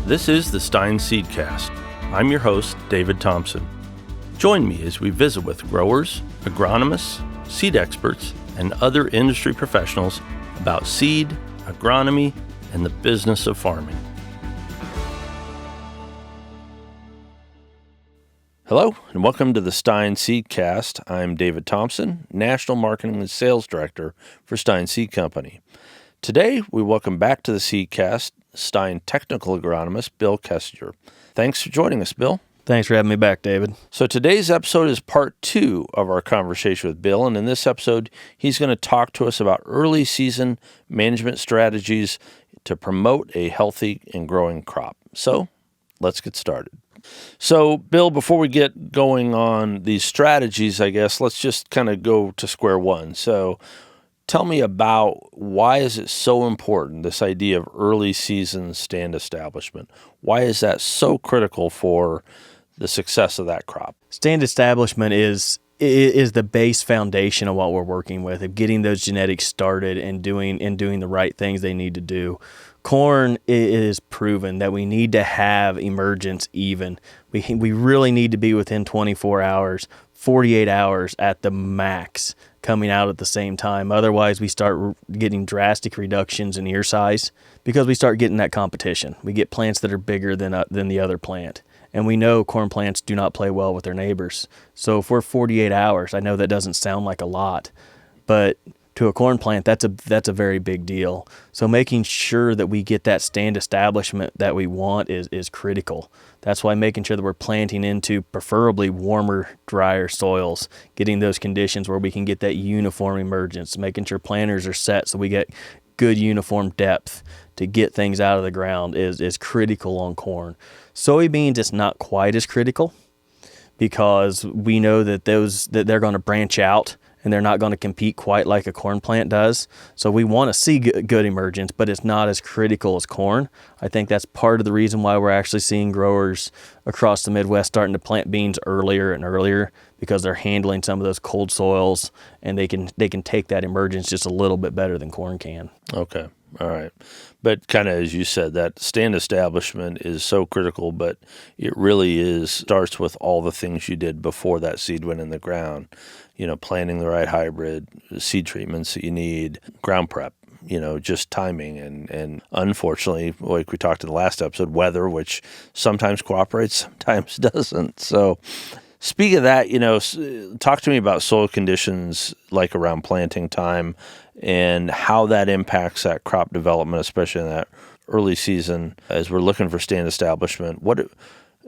This is the Stine Seedcast. I'm your host, David Thompson. Join me as we visit with growers, agronomists, seed experts, and other industry professionals about seed, agronomy, and the business of farming. Hello, and welcome to the Stine Seedcast. I'm David Thompson, National Marketing and Sales Director for Stine Seed Company. Today, we welcome back to the Seedcast Stine Technical Agronomist, Bill Kessinger. Thanks for joining us, Bill. Thanks for having me back, David. So today's episode is part 2 of our conversation with Bill, and in this episode, he's going to talk to us about early season management strategies to promote a healthy and growing crop. So let's get started. So, Bill, before we get going on these strategies, I guess, let's just kind of go to square one. So tell me about why is it so important, this idea of early season stand establishment? Why is that so critical for the success of that crop? Stand establishment is the base foundation of what we're working with, of getting those genetics started and doing the right things they need to do. Corn is proven that we need to have emergence even. We really need to be within 24 hours, 48 hours at the max coming out at the same time. Otherwise, we start getting drastic reductions in ear size because we start getting that competition. We get plants that are bigger than the other plant. And we know corn plants do not play well with their neighbors. So if we're 48 hours, I know that doesn't sound like a lot, but to a corn plant, that's a very big deal. So making sure that we get that stand establishment that we want is critical. That's why making sure that we're planting into preferably warmer, drier soils, getting those conditions where we can get that uniform emergence, making sure planters are set so we get good uniform depth to get things out of the ground is critical on corn. Soybeans, it's not quite as critical because we know that they're going to branch out and they're not going to compete quite like a corn plant does. So we want to see good emergence, but it's not as critical as corn. I think that's part of the reason why we're actually seeing growers across the Midwest starting to plant beans earlier and earlier, because they're handling some of those cold soils and they can take that emergence just a little bit better than corn can. Okay. All right. But kind of as you said, that stand establishment is so critical, but it really starts with all the things you did before that seed went in the ground. You know, planting the right hybrid, seed treatments that you need, ground prep, just timing. And unfortunately, like we talked in the last episode, weather, which sometimes cooperates, sometimes doesn't. So speaking of that, talk to me about soil conditions like around planting time and how that impacts that crop development, especially in that early season as we're looking for stand establishment.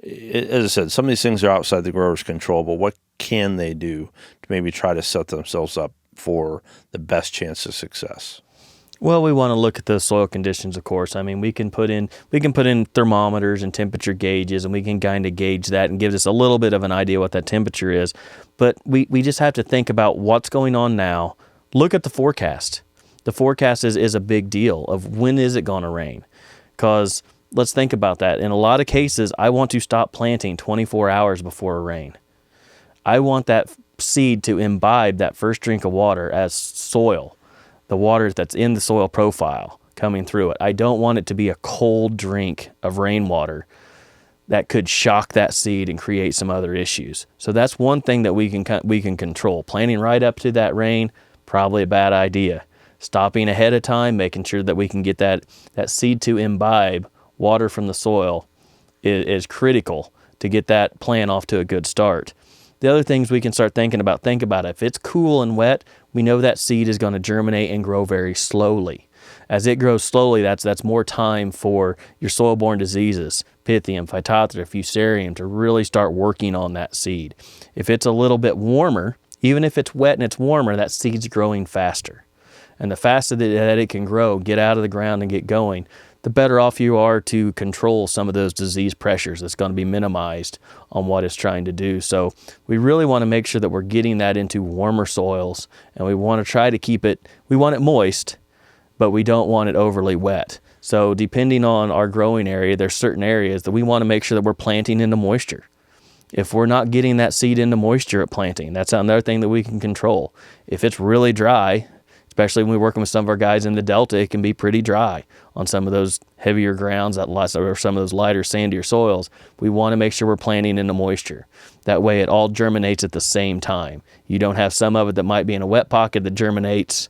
As I said, some of these things are outside the grower's control, but what can they do to maybe try to set themselves up for the best chance of success? Well, we want to look at the soil conditions, of course. I mean, we can put in thermometers and temperature gauges, and we can kind of gauge that and give us a little bit of an idea what that temperature is. But we just have to think about what's going on now. Look at the forecast. The forecast is a big deal of when is it going to rain, because let's think about that. In a lot of cases, I want to stop planting 24 hours before a rain. I want that seed to imbibe that first drink of water as soil, the water that's in the soil profile coming through it. I don't want it to be a cold drink of rainwater that could shock that seed and create some other issues. So that's one thing that we can control. Planting right up to that rain, probably a bad idea. Stopping ahead of time, making sure that we can get that seed to imbibe water from the soil is critical to get that plant off to a good start. The other things we can start thinking about, if it's cool and wet, we know that seed is going to germinate and grow very slowly. As it grows slowly, that's more time for your soil-borne diseases, Pythium, Phytophthora, Fusarium, to really start working on that seed. If it's a little bit warmer, even if it's wet and it's warmer, that seed's growing faster. And the faster that it can grow, get out of the ground and get going, the better off you are to control some of those disease pressures. That's going to be minimized on what it's trying to do. So we really want to make sure that we're getting that into warmer soils, and we want to try to we want it moist, but we don't want it overly wet. So depending on our growing area, there's certain areas that we want to make sure that we're planting into moisture. If we're not getting that seed into moisture at planting, that's another thing that we can control. If it's really dry, Especially when we're working with some of our guys in the Delta, it can be pretty dry on some of those heavier grounds or some of those lighter, sandier soils. We want to make sure we're planting in the moisture. That way it all germinates at the same time. You don't have some of it that might be in a wet pocket that germinates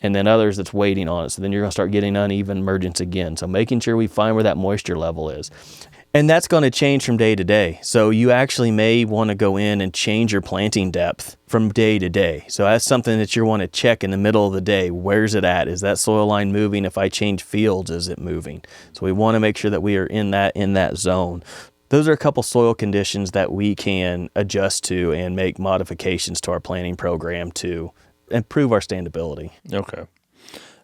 and then others that's waiting on it. So then you're going to start getting uneven emergence again. So making sure we find where that moisture level is. And that's going to change from day to day. So you actually may want to go in and change your planting depth from day to day. So that's something that you want to check in the middle of the day. Where's it at? Is that soil line moving? If I change fields, is it moving? So we want to make sure that we are in that zone. Those are a couple soil conditions that we can adjust to and make modifications to our planting program to improve our standability. Okay.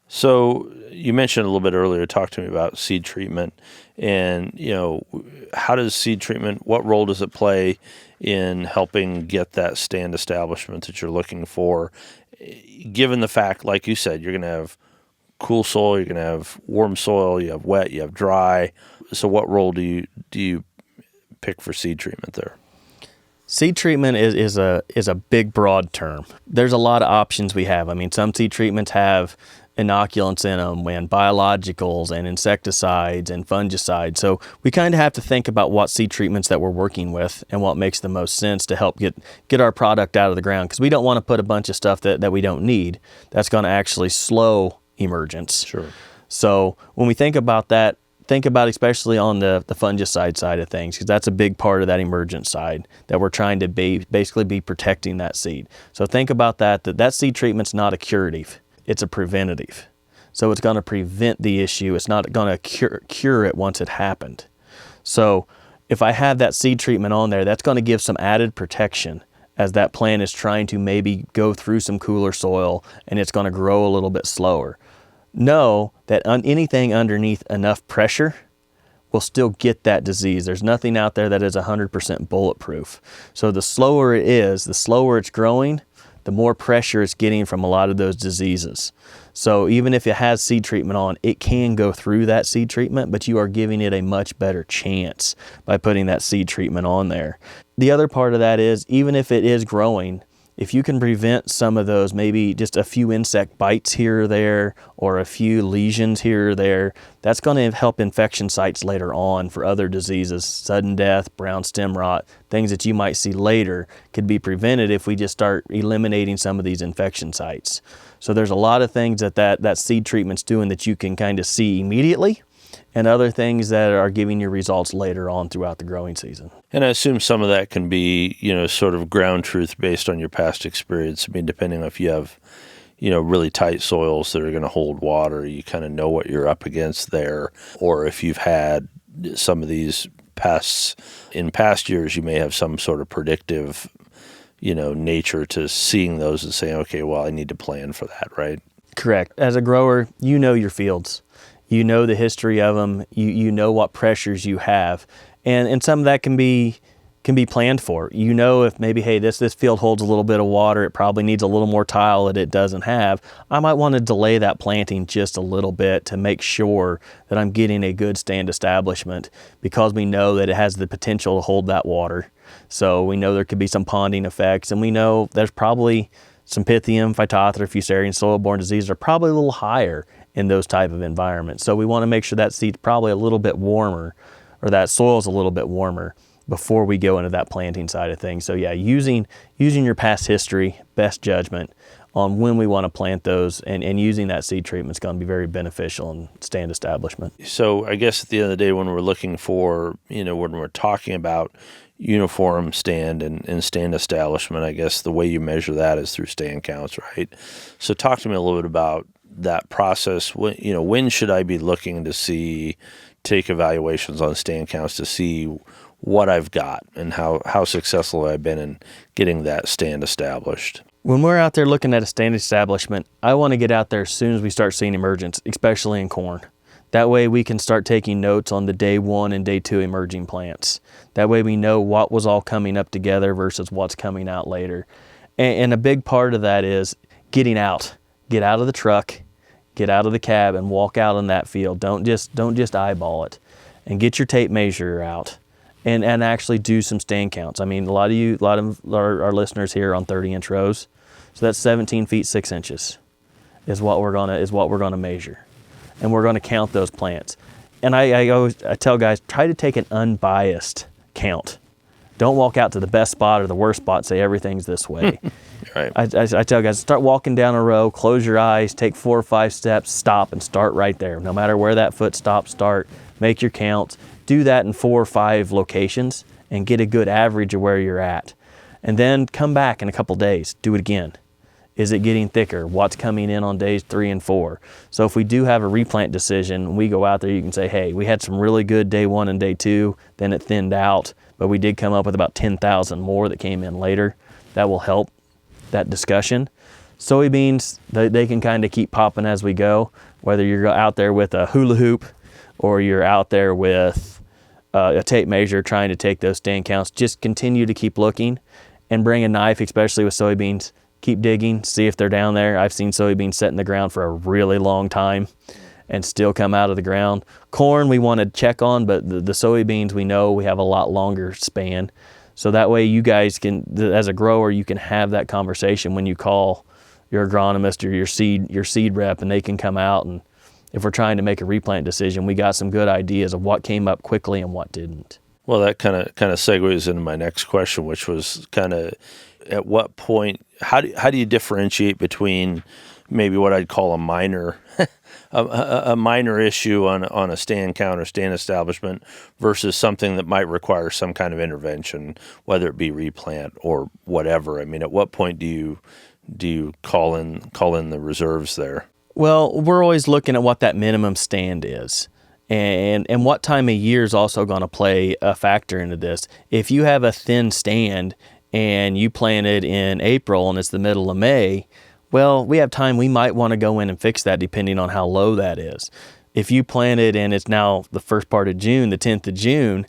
So you mentioned a little bit earlier, talk to me about seed treatment and, how does seed treatment, what role does it play in helping get that stand establishment that you're looking for? Given the fact, like you said, you're going to have cool soil, you're going to have warm soil, you have wet, you have dry. So what role do you pick for seed treatment there? Seed treatment is a big, broad term. There's a lot of options we have. I mean, some seed treatments have inoculants in them and biologicals and insecticides and fungicides. So we kind of have to think about what seed treatments that we're working with and what makes the most sense to help get our product out of the ground, because we don't want to put a bunch of stuff that we don't need. That's going to actually slow emergence. Sure. So when we think about that, think about especially on the fungicide side of things, because that's a big part of that emergent side that we're trying to basically be protecting that seed. So think about that seed treatment's not a curative. It's a preventative. So it's going to prevent the issue. It's not going to cure it once it happened. So if I have that seed treatment on there, that's going to give some added protection as that plant is trying to maybe go through some cooler soil and it's going to grow a little bit slower. Know that anything underneath enough pressure will still get that disease. There's nothing out there that is 100% bulletproof. So the slower it is, the slower it's growing, the more pressure it's getting from a lot of those diseases. So even if it has seed treatment on, it can go through that seed treatment, but you are giving it a much better chance by putting that seed treatment on there. The other part of that is, even if it is growing, if you can prevent some of those, maybe just a few insect bites here or there, or a few lesions here or there, that's going to help infection sites later on for other diseases. Sudden death, brown stem rot, things that you might see later could be prevented if we just start eliminating some of these infection sites. So there's a lot of things that seed treatment's doing that you can kind of see immediately, and other things that are giving you results later on throughout the growing season. And I assume some of that can be, sort of ground truth based on your past experience. I mean, depending on if you have, really tight soils that are going to hold water, you kind of know what you're up against there. Or if you've had some of these pests in past years, you may have some sort of predictive, nature to seeing those and saying, okay, well, I need to plan for that, right? Correct. As a grower, you know your fields. You know the history of them. You know what pressures you have, and some of that can be planned for. You know, if maybe, hey, this field holds a little bit of water, it probably needs a little more tile that it doesn't have. I might want to delay that planting just a little bit to make sure that I'm getting a good stand establishment, because we know that it has the potential to hold that water. So we know there could be some ponding effects, and we know there's probably some Pythium, Phytophthora, Fusarium, soil-borne diseases are probably a little higher in those type of environments. So we want to make sure that seed's probably a little bit warmer, or that soil's a little bit warmer before we go into that planting side of things. So yeah, using your past history, best judgment on when we want to plant those, and using that seed treatment is going to be very beneficial in stand establishment. So I guess at the end of the day, when we're looking for, when we're talking about uniform stand and stand establishment, I guess the way you measure that is through stand counts, right? So talk to me a little bit about that process. When should I be looking to take evaluations on stand counts to see what I've got and how successful I've been in getting that stand established? When we're out there looking at a stand establishment, I want to get out there as soon as we start seeing emergence, especially in corn. That way we can start taking notes on the day 1 and day 2 emerging plants. That way we know what was all coming up together versus what's coming out later. And a big part of that is getting out. Get out of the truck, get out of the cab, and walk out in that field. Don't just eyeball it, and get your tape measure out, and actually do some stand counts. I mean, a lot of our listeners here on 30-inch rows, so that's 17 feet 6 inches. is what we're gonna measure, and we're gonna count those plants. And I tell guys, try to take an unbiased count. Don't walk out to the best spot or the worst spot and say everything's this way. Right. I tell guys, start walking down a row, close your eyes, take 4 or 5 steps, stop, and start right there. No matter where that foot stops, start, make your counts. Do that in 4 or 5 locations and get a good average of where you're at. And then come back in a couple days, do it again. Is it getting thicker? What's coming in on days 3 and 4? So if we do have a replant decision, we go out there, you can say, hey, we had some really good day 1 and day 2, then it thinned out, but we did come up with about 10,000 more that came in later. That will help that discussion. Soybeans, they can kind of keep popping as we go, whether you're out there with a hula hoop or you're out there with a tape measure trying to take those stand counts. Just continue to keep looking and bring a knife, especially with soybeans. Keep digging, see if they're down there. I've seen soybeans set in the ground for a really long time and still come out of the ground. Corn we want to check on, but the soybeans we know we have a lot longer span. So that way you guys can, as a grower, you can have that conversation when you call your agronomist or your seed rep, and they can come out, and if we're trying to make a replant decision, we got some good ideas of what came up quickly and what didn't. Well, that kind of segues into my next question, which was kind of at what point, how do you differentiate between maybe what I'd call a minor a minor issue on a stand count or stand establishment versus something that might require some kind of intervention, whether it be replant or whatever? I mean, at what point do you call in the reserves there? Well, we're always looking at what that minimum stand is. And what time of year is also going to play a factor into this. If you have a thin stand and you planted in April and it's the middle of May, well, we have time. We might want to go in and fix that depending on how low that is. If you planted and it's now the first part of June, the 10th of June,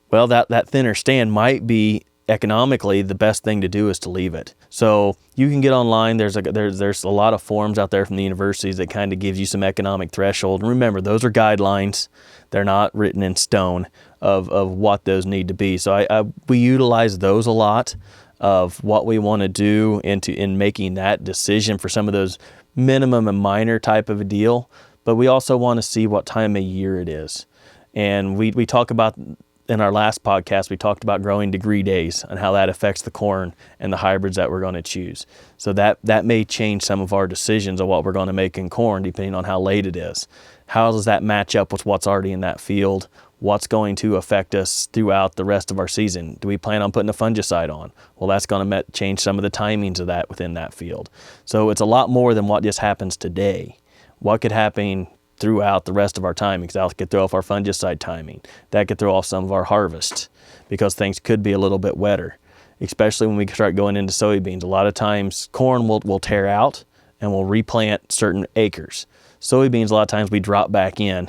well, that thinner stand might be economically the best thing to do is to leave it. So you can get online. There's a lot of forums out there from the universities that kind of gives you some economic threshold. And remember, those are guidelines. They're not written in stone of what those need to be. So we utilize those a lot of what we want to do in making that decision for some of those minimum and minor type of a deal. But we also want to see what time of year it is. And we talk about, in our last podcast, we talked about growing degree days and how that affects the corn and the hybrids that we're going to choose. So that may change some of our decisions of what we're going to make in corn depending on how late it is. How does that match up with what's already in that field? What's going to affect us throughout the rest of our season? Do we plan on putting a fungicide on? Well, that's going to change some of the timings of that within that field. So it's a lot more than what just happens today. What could happen throughout the rest of our timing? Because that could throw off our fungicide timing. That could throw off some of our harvest because things could be a little bit wetter, especially when we start going into soybeans. A lot of times corn will tear out and we'll replant certain acres. Soybeans, a lot of times we drop back in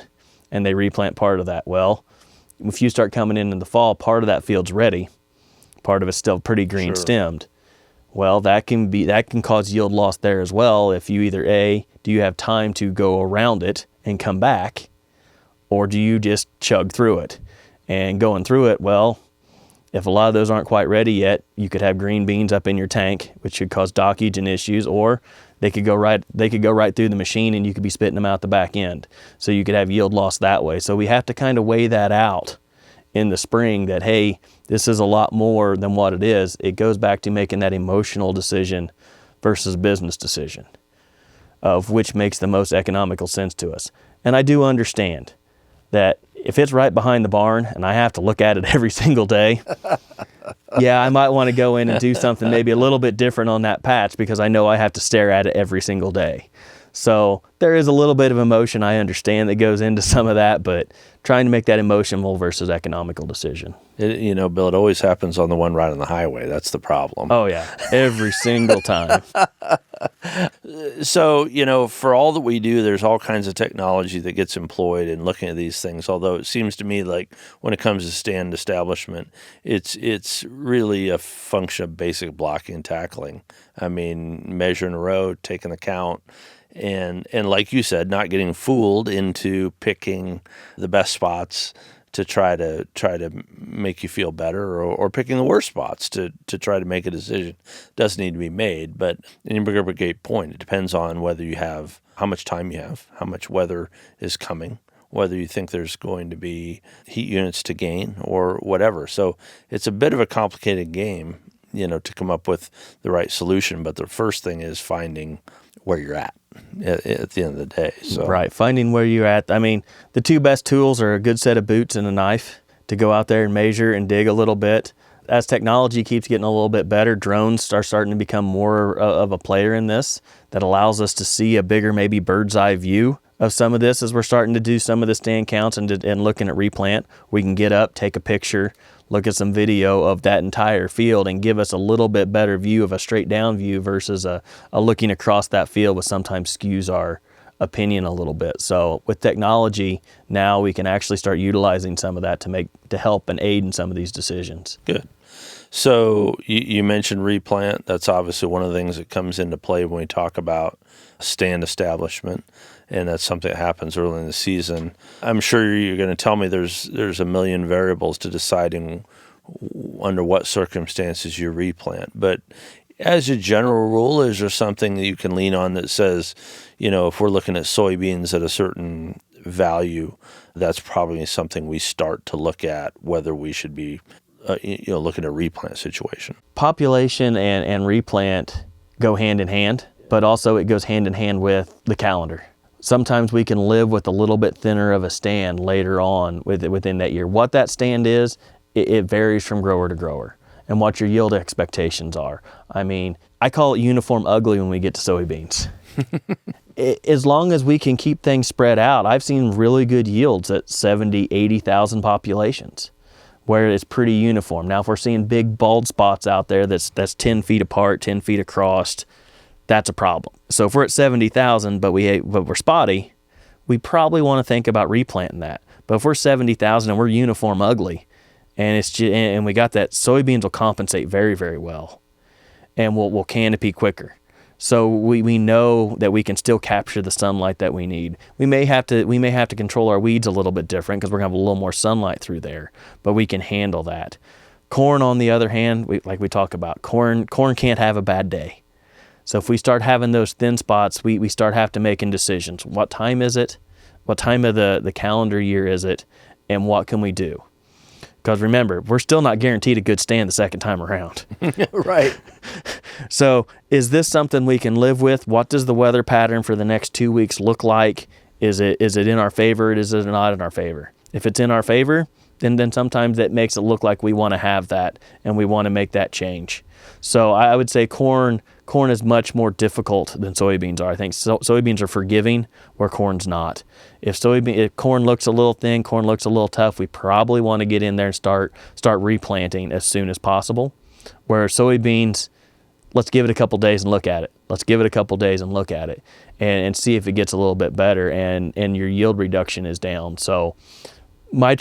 and they replant part of that. Well, if you start coming in the fall, part of that field's ready. Part of it's still pretty green stemmed. Well, that can cause yield loss there as well. If you either do you have time to go around it and come back, or do you just chug through it? And going through it, well, if a lot of those aren't quite ready yet, you could have green beans up in your tank, which could cause dockage and issues, or they could go right through the machine and you could be spitting them out the back end. So you could have yield loss that way. So we have to kind of weigh that out in the spring that, hey, this is a lot more than what it is. It goes back to making that emotional decision versus business decision of which makes the most economical sense to us. And I do understand that if it's right behind the barn and I have to look at it every single day, yeah, I might want to go in and do something maybe a little bit different on that patch because I know I have to stare at it every single day. So there is a little bit of emotion, I understand, that goes into some of that, but trying to make that emotional versus economical decision. Bill, it always happens on the one right on the highway. That's the problem. Oh, yeah, every single time. So, for all that we do, there's all kinds of technology that gets employed in looking at these things, although it seems to me like when it comes to stand establishment, it's really a function of basic blocking and tackling. I mean, measuring a row, taking the count, and like you said, not getting fooled into picking the best spots to try to make you feel better, or picking the worst spots to try to make a decision. Does need to be made, but you bring up a great point. It depends on whether you have how much time you have, how much weather is coming, whether you think there's going to be heat units to gain or whatever. So it's a bit of a complicated game, to come up with the right solution. But the first thing is finding where you're at the end of the day. So. Right, finding where you're at. I mean, the two best tools are a good set of boots and a knife to go out there and measure and dig a little bit. As technology keeps getting a little bit better, drones are starting to become more of a player in this. That allows us to see a bigger, maybe bird's eye view of some of this as we're starting to do some of the stand counts and looking at replant. We can get up, take a picture, look at some video of that entire field and give us a little bit better view of a straight down view versus a looking across that field, which sometimes skews our opinion a little bit. So with technology, now we can actually start utilizing some of that to help and aid in some of these decisions. Good. So you mentioned replant. That's obviously one of the things that comes into play when we talk about stand establishment, and that's something that happens early in the season. I'm sure you're going to tell me there's a million variables to deciding under what circumstances you replant. But as a general rule, is there something that you can lean on that says, if we're looking at soybeans at a certain value, that's probably something we start to look at whether we should be looking at a replant situation? Population and replant go hand in hand, but also it goes hand in hand with the calendar. Sometimes we can live with a little bit thinner of a stand later on within that year. What that stand is, it varies from grower to grower and what your yield expectations are. I mean, I call it uniform ugly when we get to soybeans. As long as we can keep things spread out, I've seen really good yields at 70, 80,000 populations, where it's pretty uniform. Now, if we're seeing big bald spots out there that's 10 feet apart, 10 feet across, that's a problem. So if we're at 70,000, but we're spotty, we probably want to think about replanting that. But if we're 70,000 and we're uniform ugly, and we got that, soybeans will compensate very, very well, and we'll canopy quicker. So we know that we can still capture the sunlight that we need. We may have to control our weeds a little bit different because we're gonna have a little more sunlight through there, but we can handle that. Corn, on the other hand, like we talk about, corn can't have a bad day. So if we start having those thin spots, we start having to making decisions. What time is it? What time of the calendar year is it? And what can we do? Because remember, we're still not guaranteed a good stand the second time around. Right. So is this something we can live with? What does the weather pattern for the next 2 weeks look like? Is it in our favor? Is it not in our favor? If it's in our favor, then sometimes that makes it look like we want to have that and we want to make that change. So I would say corn is much more difficult than soybeans are. I think soybeans are forgiving where corn's not. If corn looks a little thin, corn looks a little tough, we probably want to get in there and start replanting as soon as possible. Where soybeans, let's give it a couple days and look at it. And see if it gets a little bit better and your yield reduction is down. So my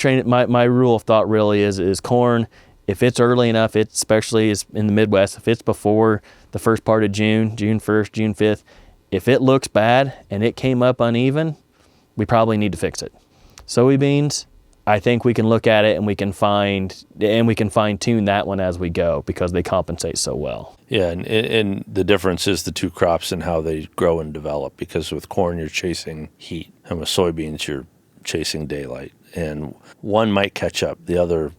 rule of thought really is corn, if it's early enough, especially is in the Midwest, if it's before the first part of June 1st, June 5th, if it looks bad and it came up uneven, we probably need to fix it. Soybeans, I think we can look at it and we can fine tune that one as we go because they compensate so well. Yeah, and the difference is the two crops and how they grow and develop, because with corn you're chasing heat and with soybeans you're chasing daylight, and one might catch up, the other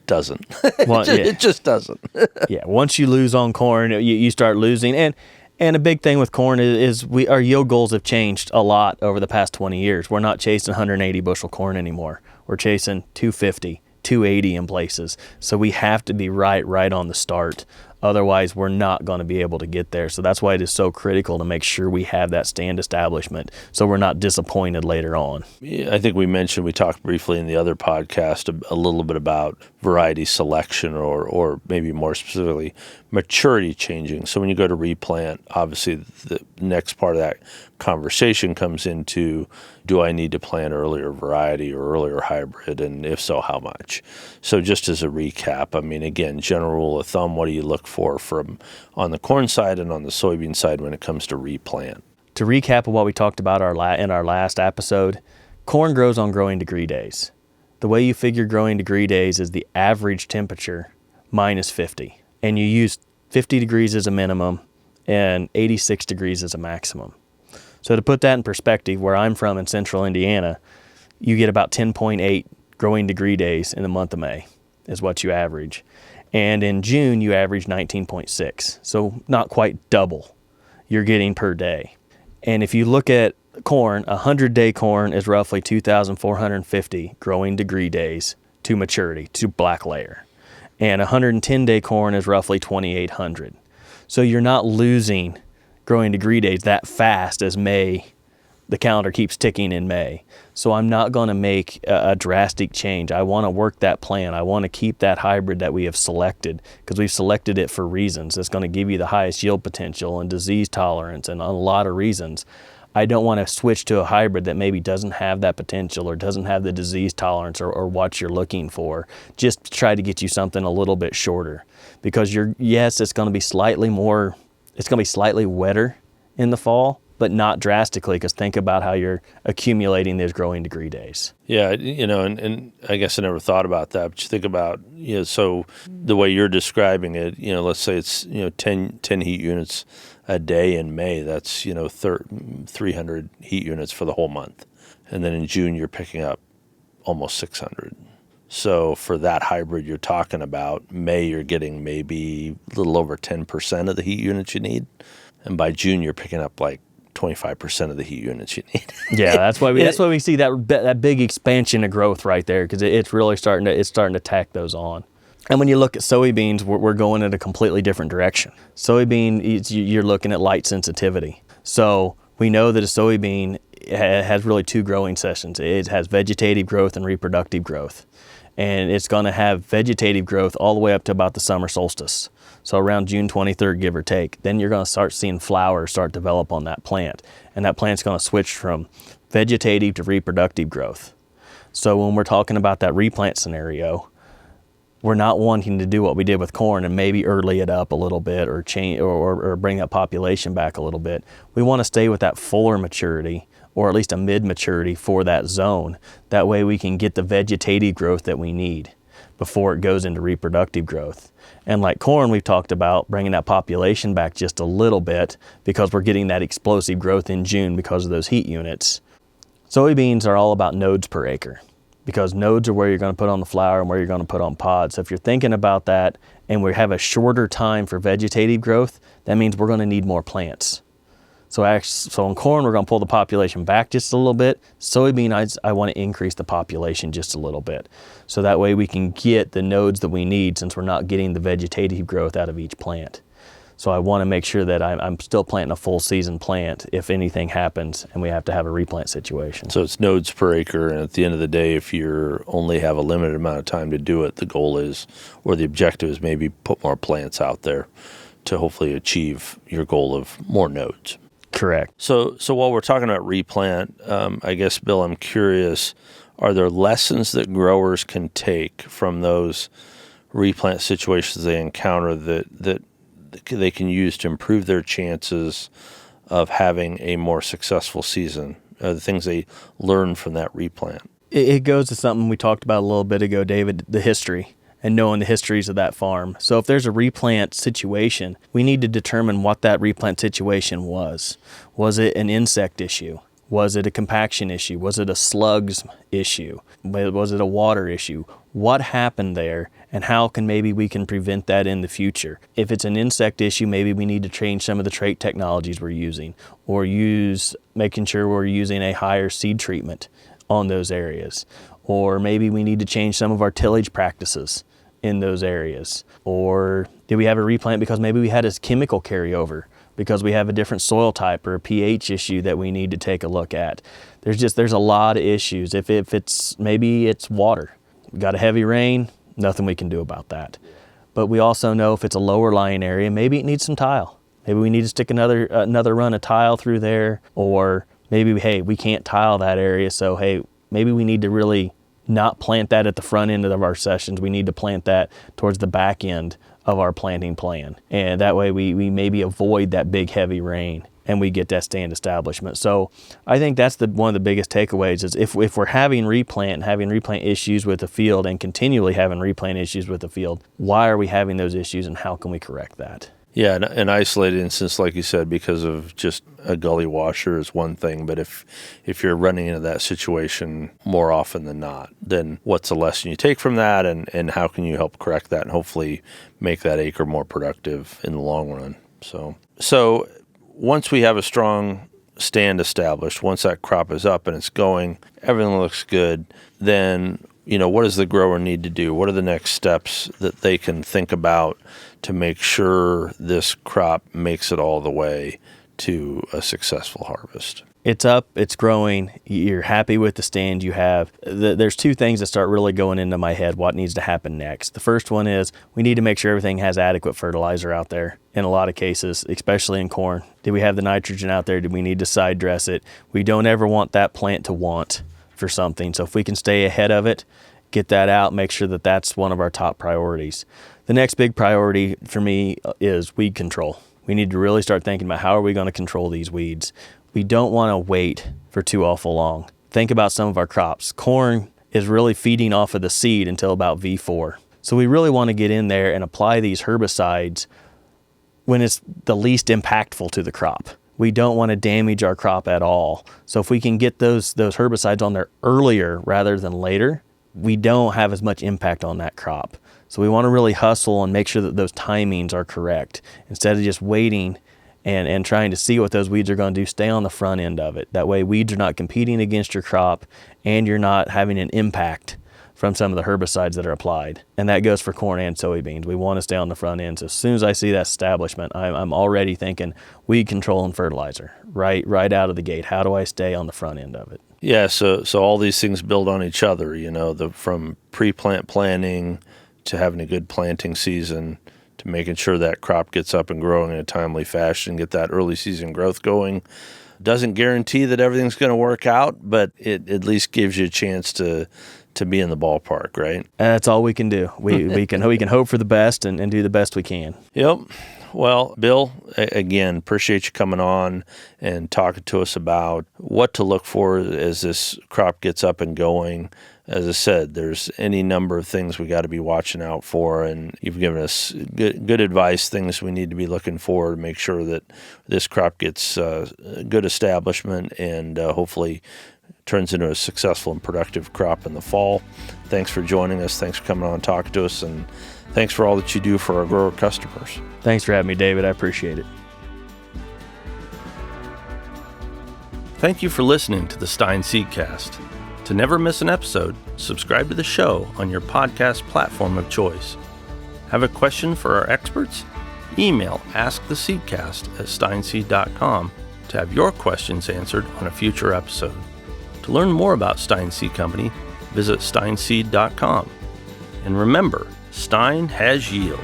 doesn't. It just doesn't. Yeah, once you lose on corn, you start losing. And a big thing with corn is our yield goals have changed a lot over the past 20 years. We're not chasing 180 bushel corn anymore. We're chasing 250, 280 in places. So we have to be right on the start. Otherwise, we're not going to be able to get there. So that's why it is so critical to make sure we have that stand establishment so we're not disappointed later on. Yeah, I think we talked briefly in the other podcast a little bit about variety selection or maybe more specifically maturity changing. So when you go to replant, obviously the next part of that conversation comes into, do I need to plant earlier variety or earlier hybrid, and if so, how much? So just as a recap, I mean, again, general rule of thumb, what do you look for from on the corn side and on the soybean side when it comes to replant? To recap of what we talked about in our last episode, corn grows on growing degree days. The way you figure growing degree days is the average temperature minus 50. And you use 50 degrees as a minimum and 86 degrees as a maximum. So to put that in perspective, where I'm from in central Indiana, you get about 10.8 growing degree days in the month of May is what you average. And in June, you average 19.6. So not quite double you're getting per day. And if you look at corn, 100-day corn is roughly 2,450 growing degree days to maturity, to black layer. And 110-day corn is roughly 2,800. So you're not losing growing degree days that fast as May. The calendar keeps ticking in May. So I'm not going to make a drastic change. I want to work that plan. I want to keep that hybrid that we have selected because we've selected it for reasons. It's going to give you the highest yield potential and disease tolerance and a lot of reasons. I don't want to switch to a hybrid that maybe doesn't have that potential or doesn't have the disease tolerance or what you're looking for, just to try to get you something a little bit shorter. Because it's going to be slightly wetter in the fall, but not drastically, because think about how you're accumulating those growing degree days. Yeah, and I guess I never thought about that, but you think about, so the way you're describing it, let's say it's, 10 heat units a day in May, that's, 300 heat units for the whole month. And then in June, you're picking up almost 600. So for that hybrid you're talking about, May, you're getting maybe a little over 10% of the heat units you need. And by June, you're picking up like 25% of the heat units you need. Yeah, that's why we see that big expansion of growth right there, because it's really starting to tack those on. And when you look at soybeans, we're going in a completely different direction. Soybean, you're looking at light sensitivity. So we know that a soybean has really two growing sessions. It has vegetative growth and reproductive growth. And it's going to have vegetative growth all the way up to about the summer solstice. So around June 23rd, give or take, then you're going to start seeing flowers start to develop on that plant. And that plant's going to switch from vegetative to reproductive growth. So when we're talking about that replant scenario, we're not wanting to do what we did with corn and maybe early it up a little bit or change or bring that population back a little bit. We want to stay with that fuller maturity, or at least a mid-maturity for that zone. That way we can get the vegetative growth that we need before it goes into reproductive growth. And like corn, we've talked about bringing that population back just a little bit because we're getting that explosive growth in June because of those heat units. Soybeans are all about nodes per acre, because nodes are where you're going to put on the flower and where you're going to put on pods. So if you're thinking about that and we have a shorter time for vegetative growth, that means we're going to need more plants. So in corn, we're going to pull the population back just a little bit. Soybean, I want to increase the population just a little bit. So that way we can get the nodes that we need, since we're not getting the vegetative growth out of each plant. So I want to make sure that I'm still planting a full season plant if anything happens and we have to have a replant situation. So it's nodes per acre, and at the end of the day, if you only have a limited amount of time to do it, the goal is, or the objective is, maybe put more plants out there to hopefully achieve your goal of more nodes. Correct. So while we're talking about replant, I guess, Bill, I'm curious, are there lessons that growers can take from those replant situations they encounter that they can use to improve their chances of having a more successful season, the things they learn from that replant? It goes to something we talked about a little bit ago, David, the history, and knowing the histories of that farm. So if there's a replant situation, we need to determine what that replant situation was. Was it an insect issue? Was it a compaction issue? Was it a slugs issue? Was it a water issue? What happened there, and how can maybe we can prevent that in the future? If it's an insect issue, maybe we need to change some of the trait technologies we're using, or making sure we're using a higher seed treatment on those areas. Or maybe we need to change some of our tillage practices in those areas. Or did we have a replant because maybe we had a chemical carryover, because we have a different soil type or a pH issue that we need to take a look at. There's a lot of issues. If maybe it's water. We got a heavy rain, nothing we can do about that. But we also know if it's a lower lying area, maybe it needs some tile. Maybe we need to stick another run of tile through there, or maybe, we can't tile that area, so maybe we need to really not plant that at the front end of our sessions. We need to plant that towards the back end of our planting plan. And that way we maybe avoid that big heavy rain and we get that stand establishment. So I think that's one of the biggest takeaways is if we're having replant issues with the field and continually having replant issues with the field, why are we having those issues and how can we correct that? Yeah, an isolated instance, like you said, because of just a gully washer is one thing, but if you're running into that situation more often than not, then what's the lesson you take from that, and how can you help correct that and hopefully make that acre more productive in the long run? So once we have a strong stand established, once that crop is up and it's going, everything looks good, then what does the grower need to do? What are the next steps that they can think about to make sure this crop makes it all the way to a successful harvest? It's up, it's growing, you're happy with the stand you have. There's two things that start really going into my head, what needs to happen next. The first one is we need to make sure everything has adequate fertilizer out there in a lot of cases, especially in corn. Did we have the nitrogen out there? Did we need to side dress it? We don't ever want that plant to want for something. So if we can stay ahead of it, get that out, make sure that that's one of our top priorities. The next big priority for me is weed control. We need to really start thinking about how are we going to control these weeds. We don't want to wait for too awful long. Think about some of our crops. Corn is really feeding off of the seed until about V4. So we really want to get in there and apply these herbicides when it's the least impactful to the crop. We don't want to damage our crop at all. So if we can get those herbicides on there earlier rather than later, we don't have as much impact on that crop. So we want to really hustle and make sure that those timings are correct. Instead of just waiting and trying to see what those weeds are going to do, stay on the front end of it. That way weeds are not competing against your crop and you're not having an impact from some of the herbicides that are applied. And that goes for corn and soybeans. We want to stay on the front end. So as soon as I see that establishment, I'm already thinking weed control and fertilizer right out of the gate. How do I stay on the front end of it? Yeah, so all these things build on each other, from pre-plant planning to having a good planting season to making sure that crop gets up and growing in a timely fashion, get that early season growth going. Doesn't guarantee that everything's going to work out, but it at least gives you a chance to be in the ballpark, right? And that's all we can do. We can hope for the best and do the best we can. Yep. Well, Bill, again, appreciate you coming on and talking to us about what to look for as this crop gets up and going. As I said, there's any number of things we got to be watching out for, and you've given us good advice, things we need to be looking for to make sure that this crop gets good establishment and hopefully turns into a successful and productive crop in the fall. Thanks for joining us. Thanks for coming on and talking to us, and thanks for all that you do for our grower customers. Thanks for having me, David. I appreciate it. Thank you for listening to the Stine Seedcast. To never miss an episode, subscribe to the show on your podcast platform of choice. Have a question for our experts? Email asktheseedcast@stineseed.com to have your questions answered on a future episode. To learn more about Stine Seed Company, visit stineseed.com. And remember, Stine has yield.